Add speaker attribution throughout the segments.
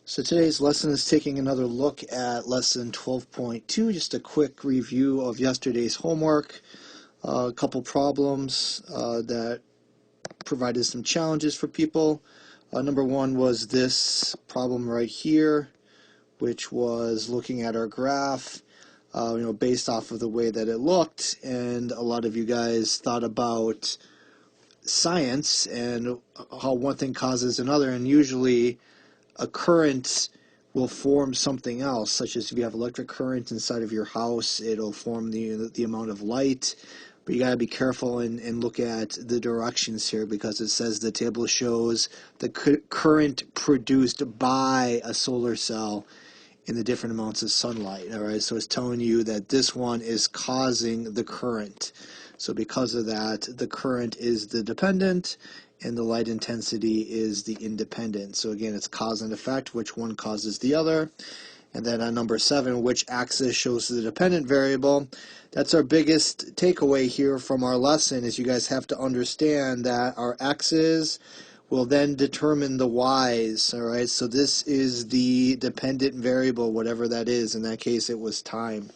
Speaker 1: So today's lesson is taking another look at lesson 12.2, just a quick review of yesterday's homework, a couple problems that provided some challenges for people. Number one was this problem right here, which was looking at our graph, based off of the way that it looked, and a lot of you guys thought about science and how one thing causes another, and usually a current will form something else, such as if you have electric current inside of your house, it'll form the amount of light. But you got to be careful and look at the directions here, because it says the table shows the current produced by a solar cell in the different amounts of sunlight. All right, so it's telling you that this one is causing the current. So because of that, the current is the dependent and the light intensity is the independent. So again, it's cause and effect, which one causes the other. And then on number 7, which axis shows the dependent variable. That's our biggest takeaway here from our lesson, is you guys have to understand that our x's will then determine the y's. All right, so this is the dependent variable, whatever that is. In that case, it was time.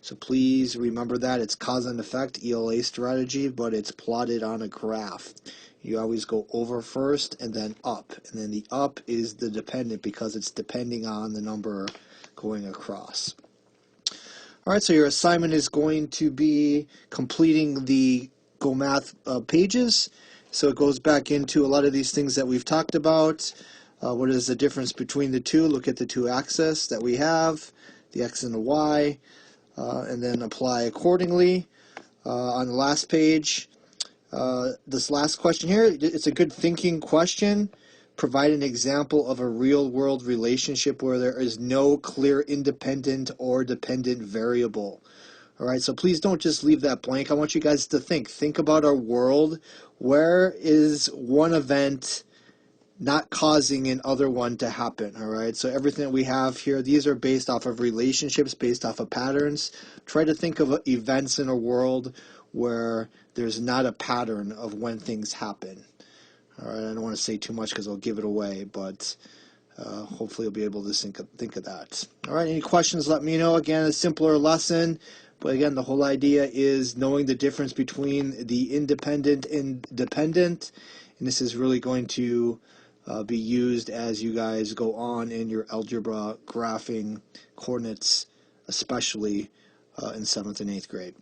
Speaker 1: So please remember that. It's cause and effect, ELA strategy, but it's plotted on a graph. You always go over first and then up. And then the up is the dependent because it's depending on the number going across. All right, so your assignment is going to be completing the GoMath pages. So it goes back into a lot of these things that we've talked about. What is the difference between the two? Look at the two axes that we have, the x and the y, and then apply accordingly. On the last page, this last question here, it's a good thinking question. Provide an example of a real-world relationship where there is no clear independent or dependent variable. All right, so please don't just leave that blank. I want you guys to think. Think about our world. Where is one event not causing another one to happen? All right, so everything that we have here, these are based off of relationships, based off of patterns. Try to think of events in a world where there's not a pattern of when things happen. All right, I don't want to say too much because I'll give it away, but hopefully you'll be able to think of that. All right, any questions, let me know. Again, a simpler lesson, but again, the whole idea is knowing the difference between the independent and dependent, and this is really going to be used as you guys go on in your algebra graphing coordinates, especially in 7th and 8th grade.